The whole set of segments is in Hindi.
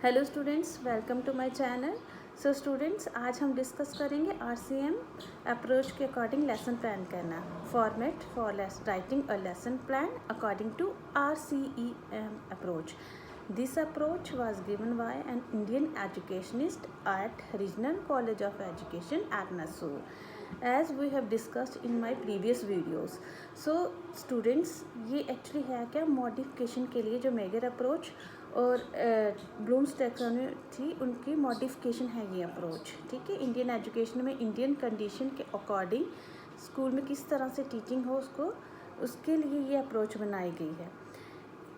Hello students, welcome to my channel. So students, आज हम डिस्कस करेंगे आरसीएम अप्रोच के अकॉर्डिंग लेसन प्लान करना। Format for writing a lesson plan according to RCEM approach. This approach was given by an Indian educationist at Regional College of Education at Nassau, as we have discussed in my previous videos. So students, ये एक्चुअली है क्या, मॉडिफिकेशन के लिए जो मेगर अप्रोच और ब्लूम्स टैक्सोनॉमी थी उनकी मॉडिफिकेशन है ये अप्रोच। ठीक है, इंडियन एजुकेशन में इंडियन कंडीशन के अकॉर्डिंग स्कूल में किस तरह से टीचिंग हो उसके लिए ये अप्रोच बनाई गई है।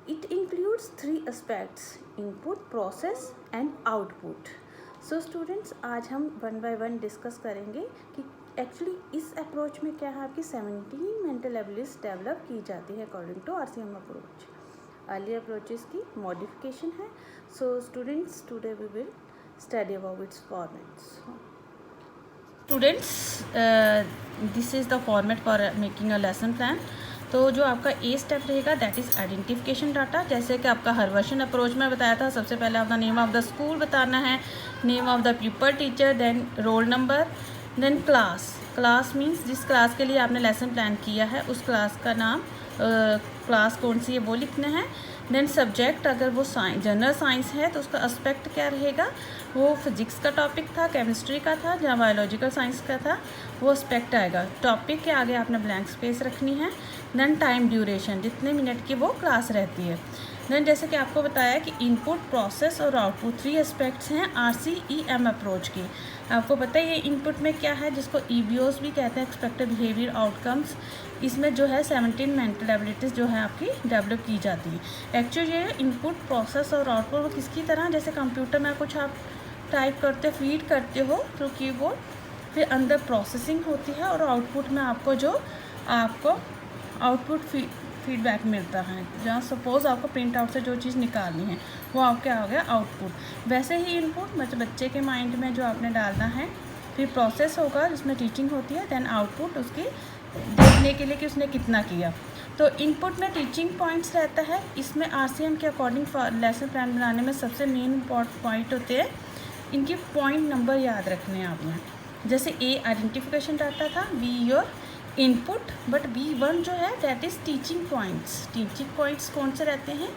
It includes 3 aspects: input, process and output. So students, आज हम 1 बाय 1 डिस्कस करेंगे कि एक्चुअली इस अप्रोच में क्या है, आपकी 17 मेंटल एबिलिटीज डेवलप की जाती है according to RCM approach. Early approaches की मॉडिफिकेशन है। So students, today we will study about its formats. Students, this is the format for making a lesson plan. तो जो आपका ए स्टेप रहेगा दैट इज़ आइडेंटिफिकेशन डाटा। जैसे कि आपका हर वर्षन अप्रोच में बताया था, सबसे पहले आपका नेम ऑफ द स्कूल बताना है, name of the people teacher, then roll number, then class. Class means जिस क्लास के लिए आपने लेसन प्लान किया है उस क्लास का नाम, क्लास कौन सी है वो लिखना है। देन सब्जेक्ट, अगर वो जनरल साइंस है तो उसका एस्पेक्ट क्या रहेगा, वो फिजिक्स का टॉपिक था, केमिस्ट्री का था, या बायोलॉजिकल साइंस का था, वो एस्पेक्ट आएगा। टॉपिक के आगे आपने ब्लैंक स्पेस रखनी है। देन टाइम ड्यूरेशन, जितने मिनट की वो क्लास रहती है। देन जैसे कि आपको बताया कि इनपुट, प्रोसेस और आउटपुट 3 एस्पेक्ट्स हैं आरसीईएम अप्रोच की। आपको पता है ये इनपुट में क्या है, जिसको ईबीओस भी कहते हैं, एक्सपेक्टेड बिहेवियर आउटकम्स। इसमें जो है 17 मेंटल एबिलिटीज़ जो है आपकी डेवलप की जाती है। एक्चुअली ये इनपुट, प्रोसेस और आउटपुट वो किसकी तरह, जैसे कंप्यूटर में कुछ आप टाइप करते फीड करते हो थ्रू कीबोर्ड, फिर अंदर प्रोसेसिंग होती है और आउटपुट में आपको आउटपुट फीडबैक मिलता है। जहाँ सपोज़ आपको प्रिंट आउट से जो चीज़ निकालनी है वो आपके आ गया आउटपुट। वैसे ही इनपुट मतलब बच्चे के माइंड में जो आपने डालना है, फिर प्रोसेस होगा जिसमें टीचिंग होती है, देन आउटपुट उसकी देखने के लिए कि उसने कितना किया। तो इनपुट में टीचिंग पॉइंट्स रहता है। इसमें आरसीएम के अकॉर्डिंग लेसन प्लान बनाने में सबसे मेन पॉइंट होते हैं, इनके पॉइंट नंबर याद रखने हैं आपने। जैसे ए आइडेंटिफिकेशन डाटा था, be your input, but B1 जो है that is teaching points. Teaching points कौन से रहते हैं,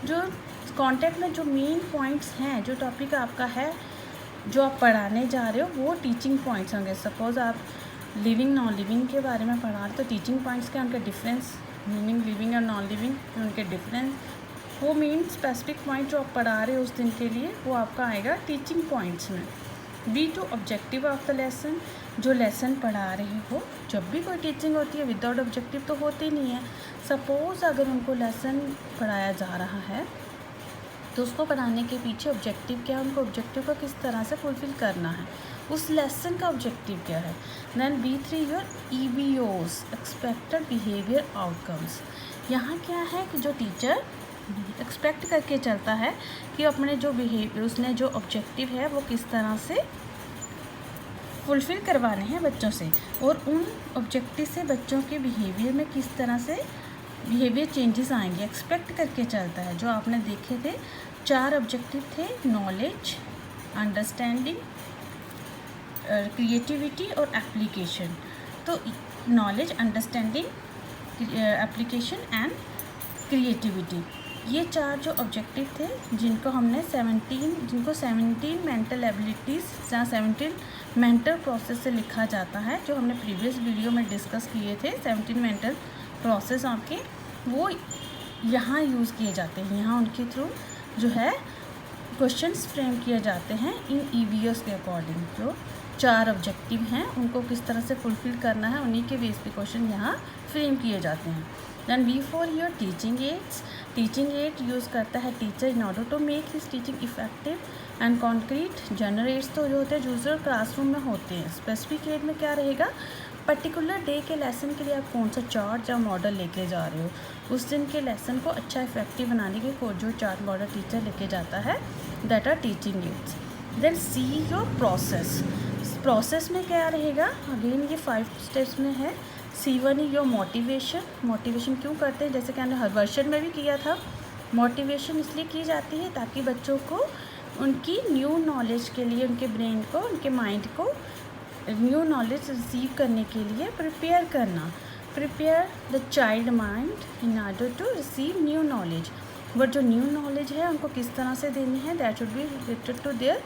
जो कॉन्टेक्ट में जो मेन पॉइंट्स हैं, जो टॉपिक आपका है जो आप पढ़ाने जा रहे हो वो टीचिंग पॉइंट्स होंगे। सपोज़ आप लिविंग नॉन लिविंग के बारे में पढ़ा रहे तो टीचिंग पॉइंट्स के उनके डिफरेंस, मीनिंग लिविंग और नॉन लिविंग उनके डिफरेंस, वो मीन स्पेसिफिक पॉइंट जो आप पढ़ा रहे हो उस दिन के लिए वो आपका आएगा टीचिंग पॉइंट्स में। B2 objective of the lesson, जो लेसन पढ़ा रहे हो। जब भी कोई टीचिंग होती है विदाउट ऑब्जेक्टिव तो होती नहीं है। सपोज़ अगर उनको लेसन पढ़ाया जा रहा है तो उसको पढ़ाने के पीछे ऑब्जेक्टिव क्या है, उनको ऑब्जेक्टिव को किस तरह से फुलफ़िल करना है, उस लेसन का ऑब्जेक्टिव क्या है। Then B3 your EBOs, expected behaviour outcomes. यहाँ क्या है कि जो टीचर एक्सपेक्ट करके चलता है कि अपने जो बिहेवियर, उसने जो ऑब्जेक्टिव है वो किस तरह से फुलफ़िल करवाने हैं बच्चों से, और उन ऑब्जेक्टिव से बच्चों के बिहेवियर में किस तरह से बिहेवियर चेंजेस आएंगे, एक्सपेक्ट करके चलता है। जो आपने देखे थे 4 ऑब्जेक्टिव थे, नॉलेज, अंडरस्टैंडिंग, क्रिएटिविटी और एप्लीकेशन। तो knowledge, understanding, application and creativity, ये 4 जो ऑब्जेक्टिव थे जिनको 17 मेंटल एबिलिटीज़ या 17 मेंटल प्रोसेस से लिखा जाता है, जो हमने प्रीवियस वीडियो में डिस्कस किए थे। 17 मेंटल प्रोसेस आपके वो यहाँ यूज़ किए जाते हैं। यहाँ उनके थ्रू जो है क्वेश्चंस फ्रेम किए जाते हैं इन EBOs के अकॉर्डिंग। जो 4 ऑब्जेक्टिव हैं उनको किस तरह से फुलफ़िल करना है, उन्हीं के बेस पे क्वेश्चन यहाँ फ्रेम किए जाते हैं। Then B4 your teaching aids. Teaching aid use करता है teacher in order to make his teaching effective and concrete. General aids तो जो होते हैं यूजुअल क्लासरूम में होते हैं। स्पेसिफिक एड में क्या रहेगा, पर्टिकुलर डे के लेसन के लिए आप कौन सा चार्ट या मॉडल लेके जा रहे हो, उस दिन के लेसन को अच्छा इफेक्टिव बनाने के जो चार्ट मॉडल टीचर लेके जाता है, that are teaching aids. Then C your process. Process में क्या रहेगा, अगेन ये 5 स्टेप्स में है। C1 your motivation. मोटिवेशन क्यों करते हैं, जैसे कि हमने हर वर्षन में भी किया था। मोटिवेशन इसलिए की जाती है ताकि बच्चों को उनकी न्यू नॉलेज के लिए, उनके ब्रेन को, उनके माइंड को न्यू नॉलेज रिसीव करने के लिए प्रिपेयर करना। Prepare the child mind in order to receive new knowledge. But जो न्यू नॉलेज है उनको किस तरह से देनी है, that should be related to their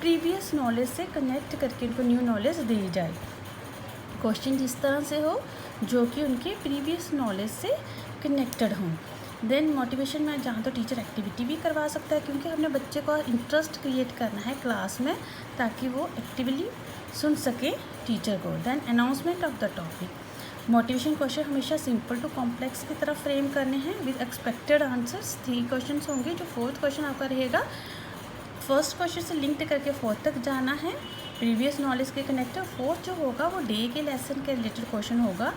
previous knowledge से कनेक्ट करके उनको न्यू नॉलेज दी जाए। क्वेश्चन जिस तरह से हो जो कि उनके प्रीवियस नॉलेज से कनेक्टेड हों। देन मोटिवेशन में जहाँ तो टीचर एक्टिविटी भी करवा सकता है, क्योंकि हमने बच्चे को इंटरेस्ट क्रिएट करना है क्लास में ताकि वो एक्टिवली सुन सके टीचर को। Then announcement of the topic. Motivation question हमेशा सिंपल टू कॉम्प्लेक्स की तरफ फ्रेम करने हैं विद एक्सपेक्टेड आंसर्स। 3 क्वेश्चन होंगे। जो 4th क्वेश्चन आपका रहेगा, फर्स्ट क्वेश्चन से लिंक करके 4th तक जाना है, प्रीवियस नॉलेज के कनेक्टेड। 4th जो होगा वो डे के लेसन के रिलेटेड क्वेश्चन होगा।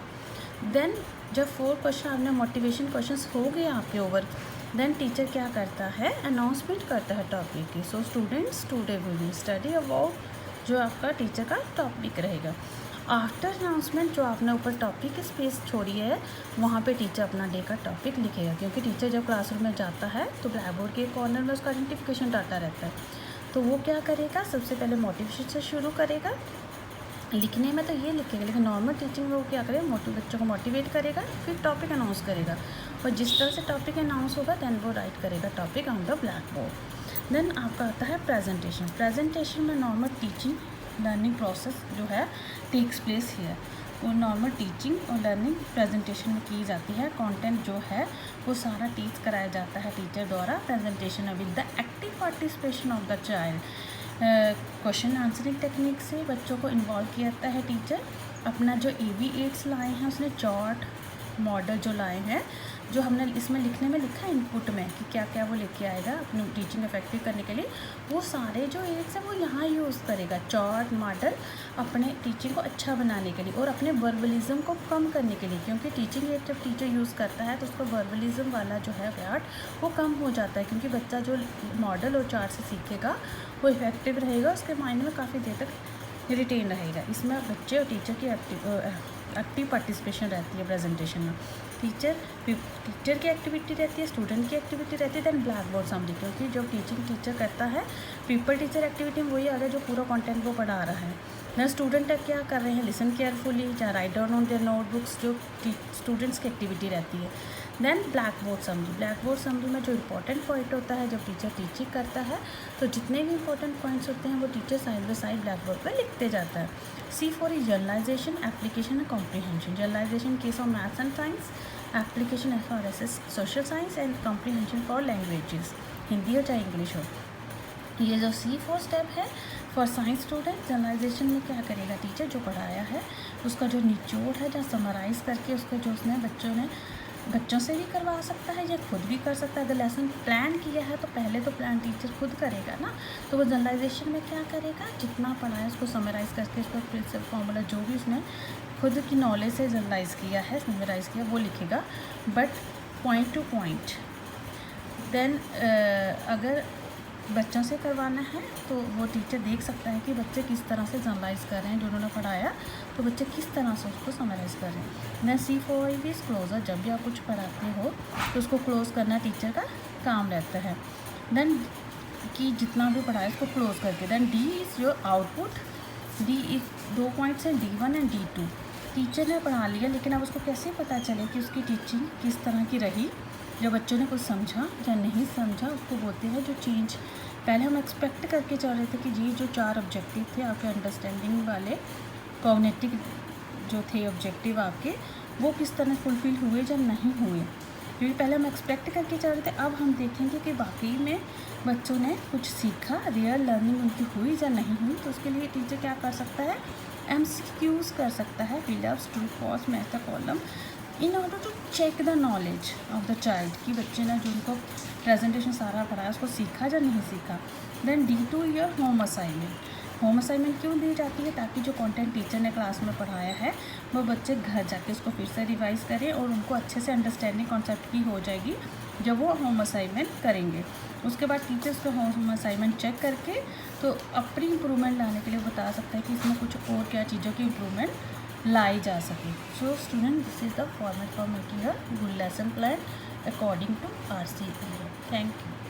देन जब 4 क्वेश्चन आपने मोटिवेशन क्वेश्चंस हो गए आपके ओवर, देन टीचर क्या करता है, अनाउंसमेंट करता है टॉपिक की। So students today we will study about, जो आपका टीचर का टॉपिक रहेगा। आफ्टर अनाउंसमेंट जो आपने ऊपर टॉपिक की स्पेस छोड़ी है वहाँ पे टीचर अपना डे का टॉपिक लिखेगा, क्योंकि टीचर जब क्लासरूम में जाता है तो ब्लैक बोर्ड के कॉर्नर में उसका आइडेंटिफिकेशन डाटा रहता है। तो वो क्या करेगा, सबसे पहले मोटिवेशन से शुरू करेगा। लिखने में तो ये लिखेगा, लेकिन नॉर्मल टीचिंग में वो क्या करेगा, बच्चों को मोटिवेट करेगा, फिर टॉपिक अनाउंस करेगा। और जिस तरह से टॉपिक अनाउंस होगा देन वो राइट करेगा topic on the black board. Then आपका आता है प्रेजेंटेशन। प्रेजेंटेशन में नॉर्मल टीचिंग लर्निंग प्रोसेस जो है टेक्स प्लेस हियर। वो नॉर्मल टीचिंग और लर्निंग प्रेजेंटेशन में की जाती है। कंटेंट जो है वो सारा टीच कराया जाता है टीचर द्वारा presentation with the active participation of the child. Question answering technique से बच्चों को इन्वॉल्व किया जाता है टीचर। अपना जो AV8 लाए हैं उसने चार्ट मॉडल जो लाए हैं, जो हमने इसमें लिखने में लिखा है इनपुट में कि क्या क्या वो लेके आएगा अपनी टीचिंग इफेक्टिव करने के लिए, वो सारे जो एड्स हैं वो यहाँ यूज़ करेगा चार्ट मॉडल अपने टीचिंग को अच्छा बनाने के लिए और अपने वर्बलिज्म को कम करने के लिए। क्योंकि टीचिंग एड जब टीचर यूज़ करता है तो उसका वर्बलिज्म वाला जो है पार्ट वो कम हो जाता है, क्योंकि बच्चा जो मॉडल और चार्ट से सीखेगा वो इफेक्टिव रहेगा, उसके माइंड में काफ़ी देर तक रिटेन रहेगा। इसमें बच्चे और टीचर की एक्टिव पार्टिसिपेशन रहती है प्रेजेंटेशन में। टीचर की एक्टिविटी रहती है, स्टूडेंट की एक्टिविटी रहती है, देन ब्लैक बोर्ड समझी, क्योंकि जो टीचिंग टीचर करता है पीपल टीचर एक्टिविटी में वही आ गया जो पूरा कंटेंट वो पढ़ा रहा है। देन स्टूडेंट क्या कर रहे हैं, लिसन केयरफुली या write down on their notebooks, जो स्टूडेंट्स की एक्टिविटी रहती है। देन ब्लैक बोर्ड समझी। ब्लैक बोर्ड समझी में जो इंपॉर्टेंट पॉइंट होता है, जब टीचर टीचिंग करता है तो जितने भी इंपॉर्टेंट पॉइंट्स होते हैं वो teacher side by side black board पर लिखते जाता है। C for generalisation, application and comprehension. Generalisation case of maths and science, application as for as social science and comprehension for languages, Hindi हो चाहे इंग्लिश हो। ये जो C4 स्टेप है फॉर साइंस स्टूडेंट, जनरलाइजेशन में क्या करेगा टीचर, जो पढ़ाया है उसका जो निचोड़ है जहाँ समराइज़ करके उसके जो उसने बच्चों से भी करवा सकता है या खुद भी कर सकता है। अगर लेसन प्लान किया है तो पहले तो प्लान टीचर खुद करेगा ना, तो वो जनरलाइजेशन में क्या करेगा, जितना पढ़ा है उसको समराइज़ करके उसका प्रिंसिपल फॉर्मूला जो भी उसने खुद की नॉलेज से जनरलाइज़ किया है, समराइज़ किया, वो लिखेगा, but point to point. Then अगर बच्चों से करवाना है तो वो टीचर देख सकता है कि बच्चे किस तरह से जनरलाइज़ कर रहे हैं, जो उन्होंने पढ़ाया तो बच्चे किस तरह से उसको समराइज़ कर रहे हैं। Then C4 is closure. जब भी आप कुछ पढ़ाते हो तो उसको क्लोज करना टीचर का काम रहता है। देन कि जितना भी पढ़ाया उसको क्लोज करके। Then D is your output. D is 2 points हैं, D1 एंड D2। टीचर ने पढ़ा लिया लेकिन अब उसको कैसे पता चले कि उसकी टीचिंग किस तरह की रही, जो बच्चों ने कुछ समझा या नहीं समझा, उसको बोलते हैं जो चेंज। पहले हम एक्सपेक्ट करके चल रहे थे कि ये जो 4 ऑब्जेक्टिव थे आपके अंडरस्टैंडिंग वाले, कॉग्निटिव जो थे ऑब्जेक्टिव आपके, वो किस तरह फुलफिल हुए या नहीं हुए, क्योंकि पहले हम एक्सपेक्ट करके चल रहे थे। अब हम देखेंगे कि वाकई में बच्चों ने कुछ सीखा, रियल लर्निंग उनकी हुई या नहीं हुई। तो उसके लिए टीचर क्या कर सकता है, MCQs कर सकता है, fill ups, true false, match the column, in order to check the knowledge of the child, कि बच्चे ने जो उनको प्रेजेंटेशन सारा पढ़ाया उसको सीखा या नहीं सीखा। Then D2 your home assignment. Home assignment क्यों दी जाती है, ताकि जो कंटेंट टीचर ने क्लास में पढ़ाया है वो बच्चे घर जाके उसको फिर से रिवाइज़ करें और उनको अच्छे से अंडरस्टैंडिंग कॉन्सेप्ट की हो जाएगी जब वो होम असाइनमेंट करेंगे। उसके बाद टीचर्स को होम असाइनमेंट चेक करके तो अपनी इम्प्रूवमेंट लाने के लिए बता सकता है कि इसमें कुछ और क्या चीज़ों की इम्प्रूवमेंट लाई जा सके। So student, this is the format for making a good lesson plan according to RCEA। Thank you.